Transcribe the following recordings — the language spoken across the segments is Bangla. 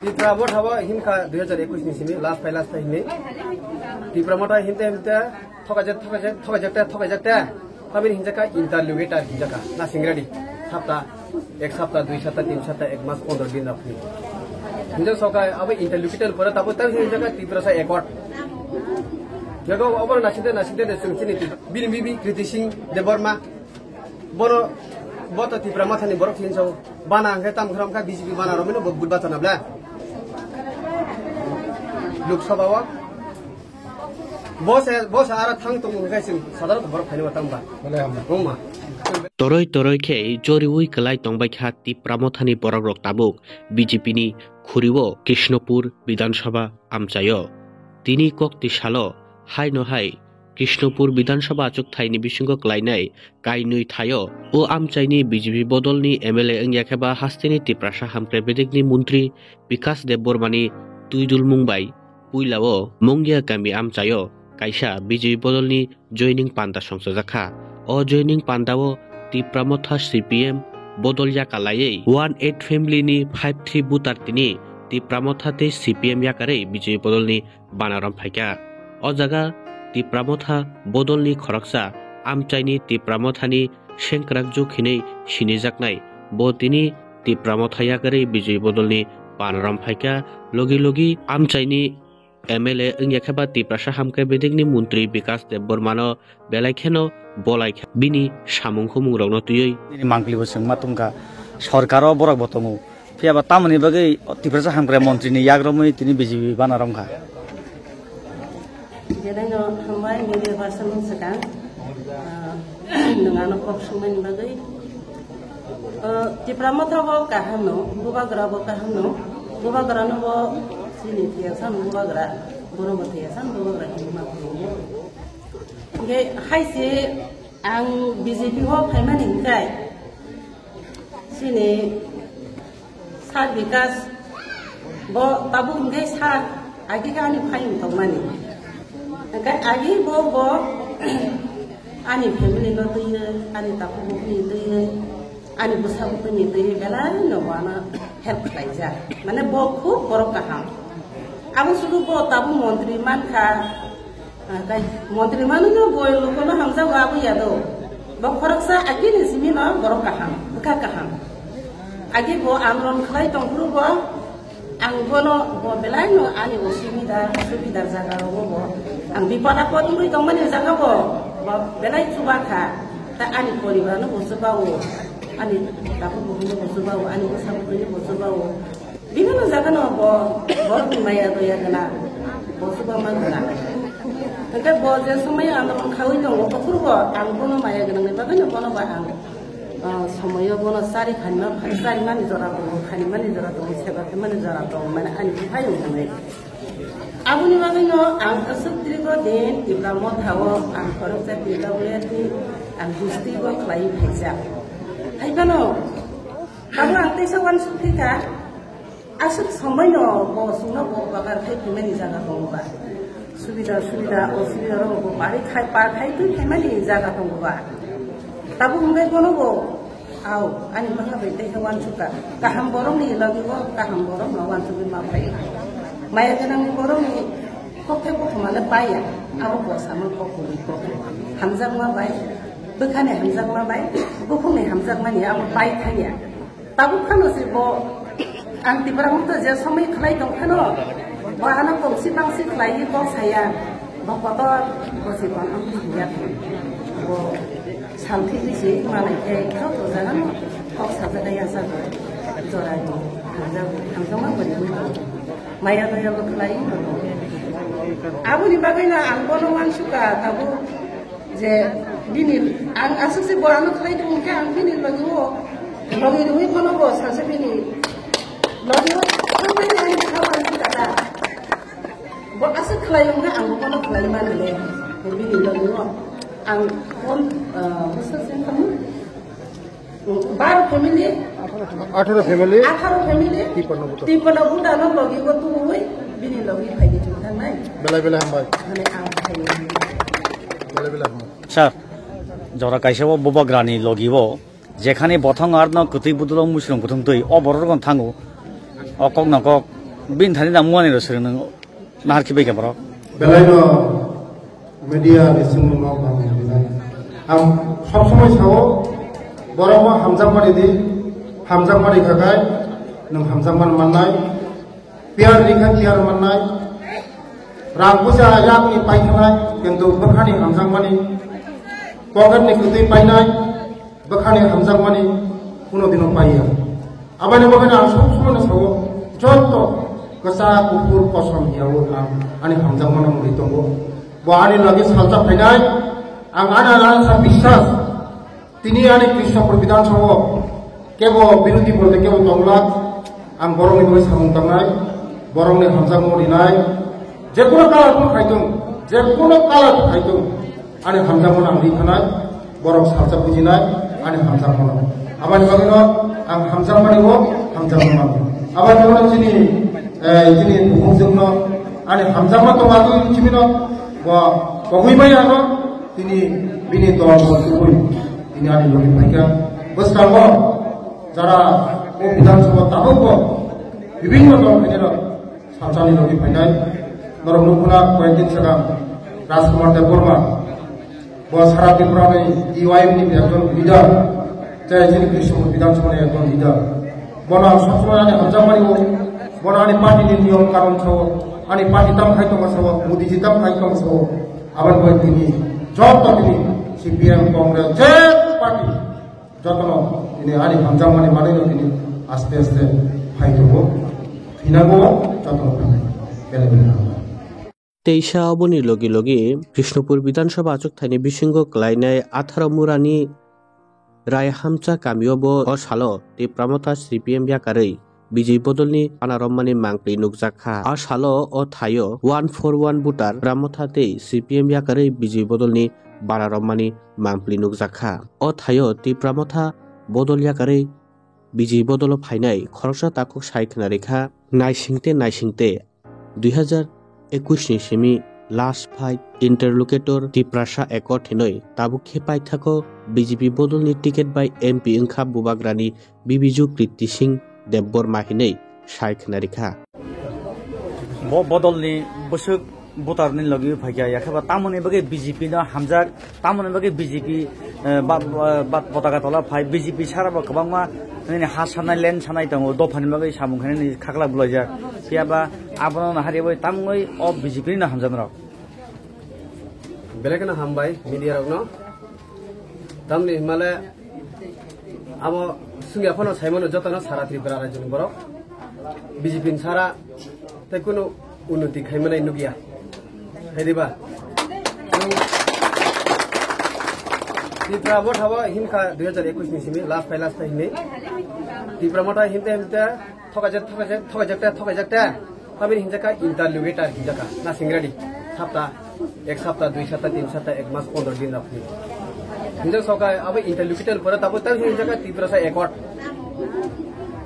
ত্রিপুরা মোট হব হিমকা 2021 নিছিমি লাস্ট ফাই হিমে ত্রিপুরা মোট হিমতে হিমতে থকাজাকটা তামিল হিংজাকা ইন্টারলিউগেটার হিংজাকা না সিংরাডি সপ্তাহ 1 সপ্তাহ 2 সপ্তাহ 3 সপ্তাহ 1 মাস 15 দিন আপনি হিংজা সকা আবে ইন্টারলিউগেটার পরে তারপর তার হিংজাকা ত্রিপুরা সা একট জায়গা অবর নাসিতে সুংচিনি বিবি কৃতি সিং দেববর্মা বড় বত ত্রিপুরা মাথানি বড় ফিনসো বানা আঙ্গে তামখরামকা বিজেপি বানা রমিনো বুধ বাতনাবলা লোকসভাও বস আর থাং তো গাইছিন সাধারণ বড় ফাইনাল তামবা ওমা তরই খে জরি উই কলাই তংবাইখা ত্রিপুরামথানি বরক রক তাবুক বিজেপিনি খুরিও কৃষ্ণপুর বিধানসভা আমচায় তিনি কক্তি সাল হাই নহাই কৃষ্ণপুর বিধানসভা আচক থাইনি বিসঙ্গ ক্লাইনাই কাইনুই থায় ও আমচাইনি বিজেপি বদলনি এমএলএ ওংয়াखेবা হাস্তিনি ত্রিপ্রাসা হামক্রে বেদেকনি মন্ত্রী বিকাশ দেববর্মানি তুইদুল মুম্বাই পুইলাও মঙ্গিয়া গামী আমচায় কাইসা বিজেপি বদলনি জয়নিং পান্ডা সংসজাখা অ জয়নিং পান্ডাও ত্রিপ্রামথা সিপিএম বদল ইয়াকালাই 18 ফ্যামিলিনি 53 বুতার তিনি ত্রিপ্রামথাতে সিপিএম ইয়াকারে বিজেপি বদলনি বানারম ফাইকা অ জায়গা ত্রিপ্রামথা বদলনি খরকসা আমচাইনি ত্রিপ্রামথানি সেংক্রাক জখিনে সিনিজাকনাই ব তিনি ত্রিপ্রামথা ইয়াকারে বিজেপি বদলনি বানারম ফাইকা লগি আমচাইনি এমএলএ ওংয়াखेবা ত্রিপ্রাসা হামক্রে বেদেকনি মন্ত্রী বিকাশ দেববর্মানো বেলাইখেনো বলাই বিনি সামুংখু মুংরংनो তুই মাংকলিবো सोंमा तुमका सरकारो बरक बतमु फियाबा तामनि बागै त्रिप्रासा हामग्रा मन्त्रीनि याग्रमै तिनि बिजेपि बानारमखा जेरानो हामबाय मिडिया पारसन सका नङानो कप सुमनि बागै त्रिप्रामथाबो काहामनो गुबाग्राबो काहामनो गुबाग्रानो बो सिनि थियासान गुबाग्रा बरमो थियासान गुबाग्रा हिमा गे हायसे आं बिजेपि हो फाइमानि हिंखाय सिनि सार विकास बो ताबु हिंखाय सार आगे आनि फाइम तमानि ओंखाय आगे बो आनि फेमिलि नो दैयो आनि ताबु बनि दैयो आनि बुसाबु बनि दैयो बेला नवाना हेल्प खालायजा माने बो खूब बर काहाम आबो सुदु बो ताबु मन्त्री मानखा मन्त्री मानुनो बय लोकनो हामजा बाबु यादो बखरकसा आगे निसिमि न बर काहाम बुका काहाम आगे बो आमरन खलाय तंगुरु बो आं बोनो बो बेलायनो आनि सुबिदा जागा बो आं बिपदा पदुरि तंमानि जागा बो बेलाय सुबाखा ता आनि परिबारनो बसुबावो आनि ताबु बहनो बसुबावो आनि बसाबुनि बसुबावो बिनो जागा न बो माया दया गना बसुबा मागना ओंखाय बो जे समय आन्दोलन खावै दङ बखुरबो आं बोनो माया गना बागैनो बोनो बा आं समय बोनो सारि मानि जरा दङ खानि मानि जरा दङ सेबाते मानि जरा दङ माने आनि फायौ थांनाय आबुनि बागैनो आं असुत्रिबो देन दिब्लामो थावो आं खरकजा दिब्लावलेति आं गुस्तिबो खलाय फायजा हायबानो बाबु आं तेसा वान सुथिका आसु समय न बो सुनो बो बागार फायखिमानि जागा दङबा सुबिदा असुबिदा रंबो बारि खाय पाखाय तु फेमानि जागा दङबा ताबु हुंगाय गनोबो आव आनि बाहा बैते वान सुका काहाम बरमनि लगिबो काहाम बरम वान सुबि माफाय माया गनांनि बरमनि खथे खथमाने बाया आव बसामो खखुरि हामजाक मा बाय बोखाने हामजाक मा बाय बुखुनि हामजाक मानि आव बाय थाया ताबु खानोसि बो आं तिब्रामथ जे समय खलाय दं खानो बाहाना गंसि बांसि खलाय बो साया बखत बसि बान आं बुया बो सालथि दिसि मानायखे सब जागान खक साजाया जागो जराय हामजामा बोरिनो माया दयाबो खलाय आबुनि बागैना आं बोनो मानसुका ताबु जे दिनि आं आसुसे बरानो खलाय दं के आं दिनि लगिबो लगिरुइ बोनो बो सासे दिनि लगिबो थांबाय आं खावान दादा बो आसु खलायंगा आं बोनो खलाय मानले दिनि लगिबो आं कोन बोसोरसे खामु 12 फैमिली 18 फैमिली 53 बुदानो लगिबो तुइ बिनि लगी फायदि थांनाय बेला हामबाय माने आं बेला सर जरा काइसेबो बबग्रानि लगिबो जेखाने बथं आर न कुतै बुदुल मुसुरं कुथुम तै अ बररगन थांगो अ कक न कक bin thani da muani ro sir nang nahar ki bega bro বেলাইনো মিডিয়া নিসিমু ন বাংলা আম সব সময় সাও বড় হামজামারি দি হামজামারি খাগাই নং হামজামান মাননাই পিয়ার রিখা পিয়ার মাননাই রামপুজা রামনি পাইখানাই কিন্তু বখানি হামজামানি পকেটনি কুতুই পাইনাই বখানি হামজামানি কোনোদিনও পাইয়া আবার বখানি আর সব সময় সাও যত কসা কুকুর পছন্দ ইয়াও আনি হামজামান মুড়ি দङ বহানি লগে সালতা ফাইনাই আং আনা আনা বিশ্বাস তিনি আনি কৃষ্ণপুর বিধানসভা কেবল বিরোধী বলতে কেবল দংলা আং বরংনি বই সামুং তাंनाय বরংনি হামজামু দিনাই যে কোনো কালারखौ খাইতों যে কোনো কালার খাইতों আনি হামজামু আং দিখানাय বরং সালতা বুজিনাय আনি হামজামু আবার বগিন আং হামজামানিও হামজামু আবার বগিন যিনি বুহুমজोंनो আনি হামজামা তো মাগো চিমিনো বগুইবাই আনো তিনি বিনি দল বসুই তিনি আনি লগে ফাইকা বসকাব যারা ও বিধানসভা তাবক বিভিন্ন দল ফেনের সালচানি লগে ফাইনাই নরমুখনা কয়েকদিন সিগাं রাজকুমার দেববর্মা সারা ত্রিপুরাनि ইউআইএমনি একজন লিডার যাই যিনি কৃষ্ণপুর বিধানসভাनि একজন লিডার বনা সবসময় আনি হামজামারিও বনা আনি পার্টিनि নিয়ম কারণ সহ আনি পার্টি দাম খাইতো সহ মোদিজি দাম খাইতো সহ আবার বই তিনি যত তিনি সিপিএম কংগ্রেস যে পার্টি যতন তিনি আনি হামজামানি মানেও তিনি আস্তে আস্তে ফাইতো ফিনাগো যতন বেলে বেলে তেইশা অবনি লগে লগে কৃষ্ণপুর বিধানসভা আচকথানি বিশৃঙ্গ ক্লাইনাই 18 মুরানি রায় হামচা কামিয়ব অসালো তে প্রামতা সিপিএম ব্যাকাरै বিজয় বদলনি আনারম্মানি মাংপ্লি নুকজাখা আসালো ও থায়ো 141 বুটার প্রামথাতে সিপিএম ব্যাকাरै বিজয় বদলনি বানারম্মানি মাংপ্লি নুকজাখা ও থায়ো তে প্রামথা বদল ইয়াকাरै বিজয় বদল ফাইনাই খরচা তাকক সাইখনা রেখা নাইসিংতে 2021 ni semi last fight interlocutor tiprasa ekor thinoi tabu khepai thako BJP bodolni ticket by MP ingkha bubagrani bibiju Kriti Singh Debborma hinai saikna rekha bodolni busuk butarni lagi phagya yakhaba tamoni bage BJP na hamjak tamoni bage BJP bat potaka tola phai BJP saraba kabangma ni ha sanai len sanai dong dofani bage samung khane ni khakla bulajak piaba abono na haribai tamngoi o BJP na hamjamra বেলেগনা হামবাই মিডিয়া রগনো তামনি হিমালয় আমো সুঙ্গা ফনো সাইমনো যতনো সারা ত্রিপুরা রাজ্যনি বরক বিজেপি সারা তাই কোনো উন্নতি খাইমানাই নুগিয়া হেদিবা ত্রিপুরা ভোট হওয়া হিমকা 2021 नि सिमी लास्ट हिने ত্রিপুরা মটা হিমতে थकाजता अबे हिंजाका इंटरव्यूगेटर हिंजाका ना सिंगराडी सप्ताह एक सप्ताह 2 सप्ताह 3 सप्ताह 1 मास 15 दिन रखनी हिंजा सौका अब इंटरव्यूगेटर पर तब तक हिंजाका तीव्र सा एकॉर्ड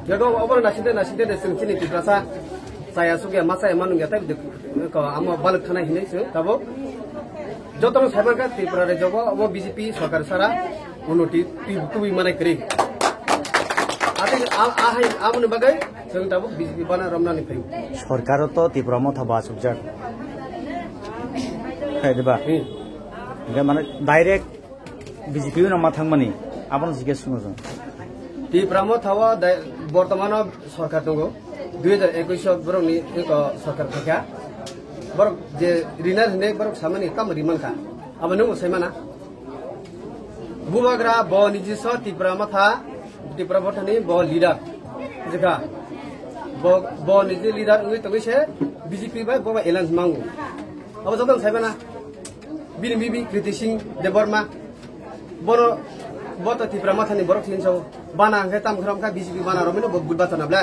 जगह अबर नासिते देसिंचिनि तीव्र सा साया सुगे मासा एमानु गता को आम बालक थाना हिने तब जतन साइबर का तीव्र रे जब अब बीजेपी सरकार सारा उन्नति तुबी माने करी आते आमने बगै जों दाबो बीजेपी बाना रमनानि फै सरकार तो तीव्र मथा बासुकजाक हैदबा माने डाइरेक्ट बीजेपी ना माथांमानि आपन जिगे सुनो तीव्र मथावा वर्तमान सरकार दंगो 2021 बरनि सरकार फैया बर जे रिनार ने बर सामानि कम रिमानका अब नंगो सैमाना बुबाग्रा ब निजि स तीव्र मथा तीव्र मथानि ब लिडार जका ब निजि लिडार उइ तगैसे बीजेपी बाय ब एलायंस मांगो अब जतन सैमाना बिबि कृति सिंह देबबर्मा बरो बत तीव्र मथानि बरक थिनसौ बाना अंगे ताम खरमका बीजेपी बाना रमिनो बुधबार तनाब्ला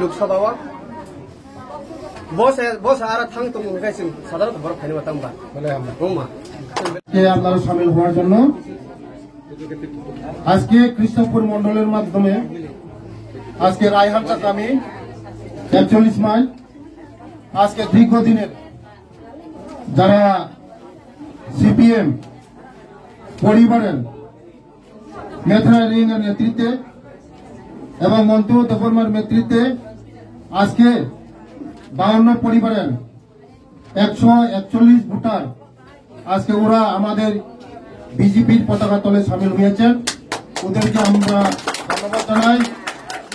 लोकसभावा बस आरा थांग तुम गाइसिन साधारण बरफ खाइनो तामबा ओमा কে আপনারা শামিল হওয়ার জন্য আজকে কৃষ্ণপুর মণ্ডলের মাধ্যমে আজকে রায়হাটটা কামি 41 মাইল আজকে দীর্ঘদিনের যারা সিপিএম পরিবারের মেথা রিং এর নেতৃত্বে এবং মন্টু দেববর্মার নেতৃত্বে আজকে 52 পরিবারের 141 ভোটার আজকে ওরা আমাদের বিজেপির পতাকা তলে সামিল হয়েছেন। ওদেরকে আমরা ধন্যবাদ জানাই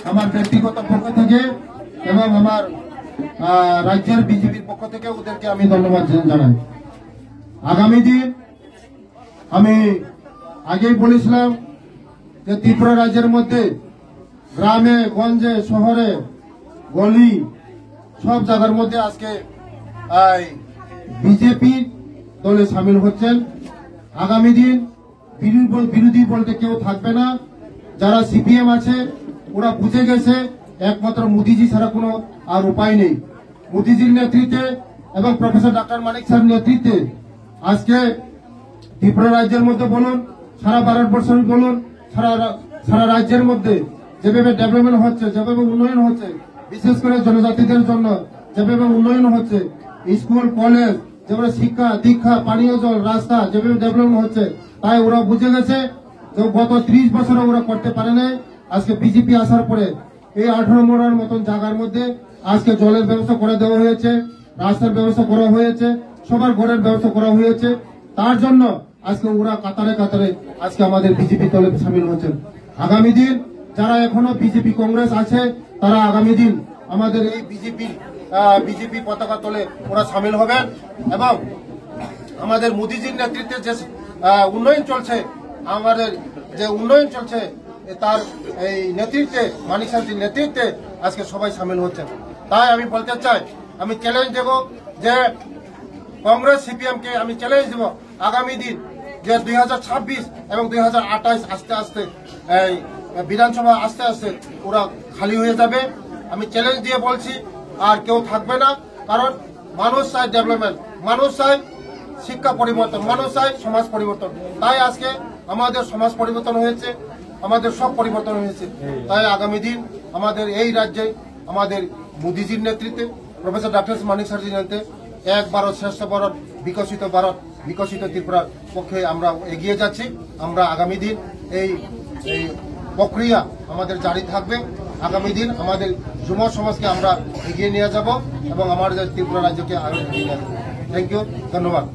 আমার ব্যক্তিগত পক্ষ থেকে এবং আমার রাজ্যের বিজেপির পক্ষ থেকে ওদেরকে আমি ধন্যবাদ জানাই। আগামী দিন আমি আগেই বলেছিলাম যে ত্রিপুরা রাজ্যের মধ্যে গ্রামে গঞ্জে শহরে গলি সব জায়গার মধ্যে আজকে বিজেপি দলে সামিল হচ্ছেন। আগামী দিন বিরোধী বলতে কেউ থাকবে না। যারা সিপিএম আছে ওরা বুঝে গেছে একমাত্র মোদিজি ছাড়া কোনো আর উপায় নেই। মোদিজির নেতৃত্বে এবং প্রফেসর ডক্টর মানিক স্যার নেতৃত্বে আজকে ত্রিপুরা রাজ্যের মধ্যে বলুন, সারা ভারতবর্ষের বলুন, সারা রাজ্যের মধ্যে যেভাবে ডেভেলপমেন্ট হচ্ছে, যেভাবে উন্নয়ন হচ্ছে, বিশেষ করে জনজাতিদের জন্য যেভাবে উন্নয়ন হচ্ছে, স্কুল কলেজ যেভাবে শিক্ষা দীক্ষা পানীয় জল রাস্তা যেভাবে ডেভেলপমেন্ট হচ্ছে, তাই ওরা বুঝে গেছে যে গত 30 বছরে ওরা করতে পারে নাই। আজকে বিজেপি আসার পরে এই 18 মোড়ার মতন জায়গার মধ্যে আজকে জলের ব্যবস্থা করে দেওয়া হয়েছে, রাস্তার ব্যবস্থা করা হয়েছে, সবার ঘরের ব্যবস্থা করা হয়েছে। তার জন্য আজকে ওরা কাতারে কাতারে আজকে আমাদের বিজেপি দলে সামিল হচ্ছেন। আগামী দিন যারা এখনো বিজেপি কংগ্রেস আছে তারা আগামী দিন আমাদের এই বিজেপি পতাকা তলে ওরা সামিল হবেন এবং আমাদের মোদিজির নেতৃত্বে যে উন্নয়ন চলছে, আমাদের যে উন্নয়ন চলছে তার এই নেতৃত্বে মানিক সাহেবের নেতৃত্বে আজকে সবাই সামিল হচ্ছেন। তাই আমি বলতে চাই, আমি চ্যালেঞ্জ দেব যে কংগ্রেস সিপিএম কে আমি চ্যালেঞ্জ দেব আগামী দিন যে 2026 এবং 2028 আস্তে আস্তে বিধানসভা আস্তে আস্তে ওরা খালি হয়ে যাবে। আমি চ্যালেঞ্জ দিয়ে বলছি আর কেউ থাকবে না, কারণ মানুষ চায় ডেভেলপমেন্ট, মানুষ চায় শিক্ষা পরিবর্তন, মানুষ চায় সমাজ পরিবর্তন। তাই আজকে আমাদের সমাজ পরিবর্তন হয়েছে, আমাদের সব পরিবর্তন হয়েছে। তাই আগামী দিন আমাদের এই রাজ্যে আমাদের মোদিজির নেতৃত্বে প্রফেসর ডক্টর মানিক স্যারজির নেতৃত্বে এক ভারত শ্রেষ্ঠ ভারত, বিকশিত ত্রিপুরার পক্ষে আমরা এগিয়ে যাচ্ছি। আমরা আগামী দিন এই প্রক্রিয়া আমাদের জারি থাকবে। আগামী দিন আমাদের যুব সমাজকে আমরা এগিয়ে নিয়ে যাব এবং আমাদের ত্রিপুরা রাজ্যকে আরো এগিয়ে নিয়ে যাব। থ্যাংক ইউ, ধন্যবাদ।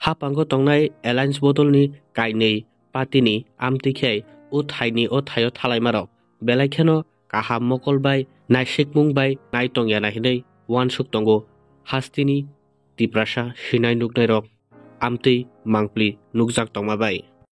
হাপাঙ্গো তংনাই এলায়েন্স বদলनि কাইनै पार्टीनि आमतिखाय उ थाइनि ओ थायो थालायमारक बेलायखेनो काहाम मकलबाय नायसिकमुंबाय नायतंया नाहिनै वानसुक तंगो हास्तिनि तिप्रासा सिनाय नुकनायरक आमतै मांप्लि नुकजाक तंमाबाय।